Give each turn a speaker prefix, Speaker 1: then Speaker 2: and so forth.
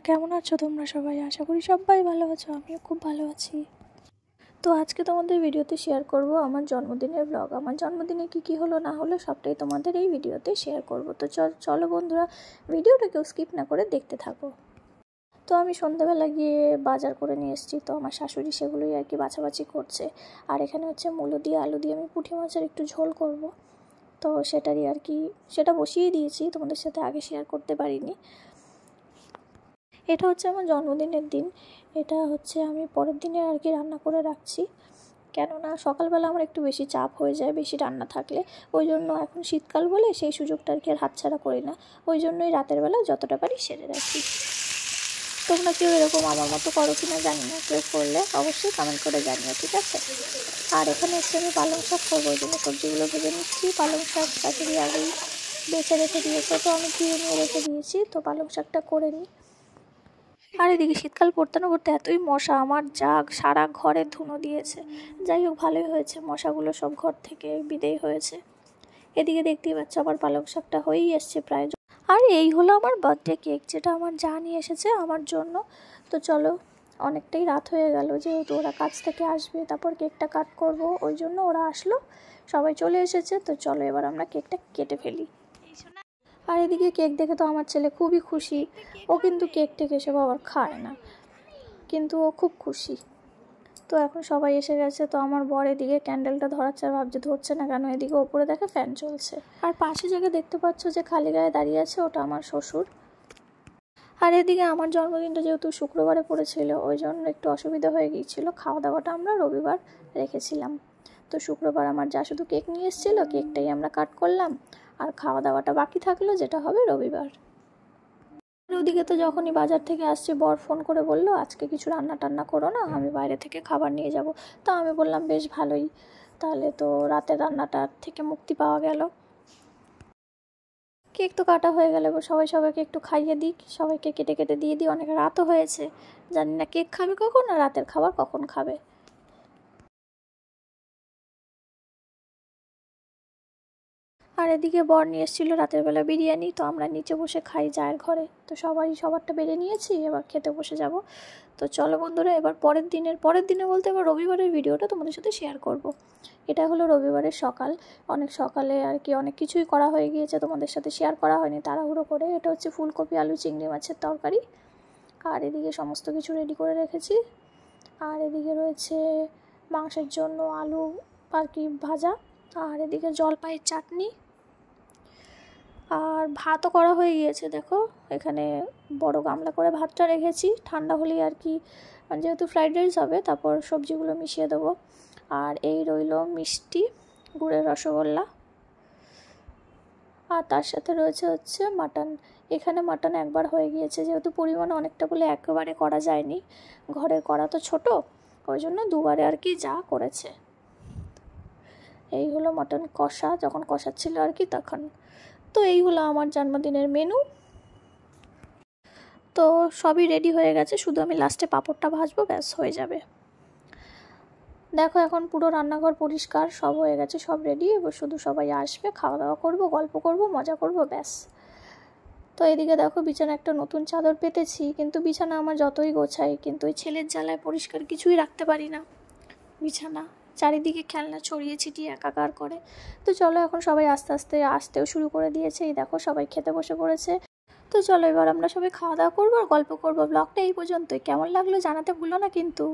Speaker 1: কেমন আছো তোমরা সবাই? আশা করি সবাই ভালো আছো, আমিও খুব ভালো আছি। তো আজকে তোমাদের ভিডিওতে শেয়ার করব আমার জন্মদিনের ব্লগ। আমার জন্মদিনে কি হলো না হলো সবটাই তোমাদের এই ভিডিওতে শেয়ার করব। তো চলো বন্ধুরা, ভিডিওটা কেউ স্কিপ না করে দেখতে থাকো। তো আমি সন্ধ্যাবেলা গিয়ে বাজার করে নিয়ে এসেছি। তো আমার শাশুড়ি সেগুলোই আর কি বাছাবাছি করছে। আর এখানে হচ্ছে মূলো দিয়ে আলু দিয়ে আমি পুঁটি মাছের একটু ঝোল করব। তো সেটারই আর কি সেটা বসিয়ে দিয়েছি, তোমাদের সাথে আগে শেয়ার করতে পারিনি। এটা হচ্ছে আমার জন্মদিনের দিন। এটা হচ্ছে আমি পরের দিনে আর কি রান্না করে রাখছি, কেননা সকালবেলা আমার একটু বেশি চাপ হয়ে যায় বেশি রান্না থাকলে। ওই জন্য এখন শীতকাল বলে সেই সুযোগটা আর কি আর হাতছাড়া করি না। ওই জন্যই রাতের বেলা যতটা পারি সেরে রাখি। তোমরা কেউ এরকম আমার মতো করো কিনা জানি না, কেউ করলে অবশ্যই কমেন্ট করে জানিও, ঠিক আছে? আর এখানে হচ্ছে আমি পালং শাক করবো, ওই জন্য সবজিগুলো ভেজে নিচ্ছি। পালং শাক শাশুড়ি আগেই বেছে রেখে দিয়েছে, তো আমি ধুয়ে নিয়ে রেখে দিয়েছি। তো পালং শাকটা করে নিই। আর এদিকে শীতকাল পড়তে না পড়তে এতই মশা, আমার জাগ সারা ঘরে ধুনো দিয়েছে। যাই হোক, ভালোই হয়েছে, মশাগুলো সব ঘর থেকে বিদেয় হয়েছে। এদিকে দেখতেই পাচ্ছ আমার পালং শাকটা হয়েই এসছে প্রায়। আর এই হলো আমার বার্থডে কেক, যেটা আমার যা নিয়ে এসেছে আমার জন্য। তো চলো, অনেকটাই রাত হয়ে গেল, যেহেতু ওরা কাজ থেকে আসবে তারপর কেকটা কাট করব, ওই জন্য ওরা আসলো, সবাই চলে এসেছে। তো চলো এবার আমরা কেকটা কেটে ফেলি। আর এদিকে কেক দেখে তো আমার ছেলে খুবই খুশি। ও কিন্তু কেক টেক এসব আবার খায় না, কিন্তু ও খুব খুশি। তো এখন সবাই এসে গেছে। তো আমার বর এদিকে ক্যান্ডেলটা ধরাচ্ছে, আর ভাবছে ধরছে না কেন। এদিকে ওপরে দেখে ফ্যান চলছে। আর পাশে জায়গায় দেখতে পাচ্ছ যে খালি গায়ে দাঁড়িয়ে আছে, ওটা আমার শ্বশুর। আর এদিকে আমার জন্মদিনটা যেহেতু শুক্রবারে পড়েছিল, ওই জন্য একটু অসুবিধা হয়ে গিয়েছিলো। খাওয়া দাওয়াটা আমরা রবিবার রেখেছিলাম। তো শুক্রবার আমার যা শুধু কেক নিয়ে এসেছিলো, কেকটাই আমরা কাট করলাম। আর খাওয়া দাওয়াটা বাকি থাকলো, যেটা হবে রবিবার। ওদিকে তো যখনই বাজার থেকে আসছে, বর ফোন করে বললো আজকে কিছু রান্না টান্না করো না, আমি বাইরে থেকে খাবার নিয়ে যাব। তা আমি বললাম বেশ ভালোই, তাহলে তো রাতের রান্নাটার থেকে মুক্তি পাওয়া গেল। কেক তো কাটা হয়ে গেল, এবার সবাইকে একটু খাইয়ে দিই, সবাইকে কেটে কেটে দিয়ে দিই। অনেক রাতও হয়েছে, জানি না কেক খাবে কখন আর রাতের খাবার কখন খাবে। আর এদিকে বর নিয়ে এসেছিলো রাতের বেলা বিরিয়ানি, তো আমরা নিচে বসে খাই জায়ের ঘরে। তো সবাই সবারটা বেড়ে নিয়েছি, এবার খেতে বসে যাব। তো চলো বন্ধুরা, এবার পরের দিনে বলতে এবার রবিবারের ভিডিওটা তোমাদের সাথে শেয়ার করব। এটা হলো রবিবারের সকাল, অনেক সকালে আর কি অনেক কিছুই করা হয়ে গিয়েছে, তোমাদের সাথে শেয়ার করা হয়নি তাড়াহুড়ো করে। এটা হচ্ছে ফুলকপি আলু চিংড়ি মাছের তরকারি। আর এদিকে সমস্ত কিছু রেডি করে রেখেছি। আর এদিকে রয়েছে মাংসের জন্য আলু আর কি ভাজা। আর এদিকে জলপাইয়ের চাটনি। আর ভাতও করা হয়ে গিয়েছে, দেখো এখানে বড় গামলা করে ভাতটা রেখেছি, ঠান্ডা হলেই আর কি, যেহেতু ফ্রাইড রাইস হবে তারপর সবজিগুলো মিশিয়ে দেবো। আর এই রইল মিষ্টি, গুড়ের রসগোল্লা। আর তার সাথে রয়েছে হচ্ছে মাটন। এখানে মাটন একবার হয়ে গিয়েছে, যেহেতু পরিমাণে অনেকটা বলে একেবারে করা যায়নি, ঘরের করা তো ছোট, ওই জন্য দুবারে আর কি যা করেছে। এই হলো মাটন কষা, যখন কষাচ্ছিল আর কি তখন। তো এই হলো আমার জন্মদিনের মেনু। তো সবই রেডি হয়ে গেছে, শুধু আমি লাস্টে পাঁপড়টা ভাজবো, ব্যাস হয়ে যাবে। দেখো এখন পুরো রান্নাঘর পরিষ্কার, সব হয়ে গেছে, সব রেডি। এবার শুধু সবাই আসবে, খাওয়া দাওয়া করবো, গল্প করব, মজা করব, ব্যাস। তো এদিকে দেখো বিছানা একটা নতুন চাদর পেতেছি, কিন্তু বিছানা আমার যতই গোছাই, কিন্তু ওই ছেলের জ্বালায় পরিষ্কার কিছুই রাখতে পারি না। বিছানা চারিদিকে খেলনা ছড়িয়ে ছিটিয়ে একাকার করে। তো চলো এখন সবাই আস্তে আস্তে আসতেও শুরু করে দিয়েছে, এই দেখো সবাই খেতে বসে পড়েছে। তো চলো এবার আমরা সবাই খাওয়া দাওয়া করবো আর গল্প করবো। ব্লগটা এই পর্যন্তই, কেমন লাগলো জানাতে ভুলো না কিন্তু।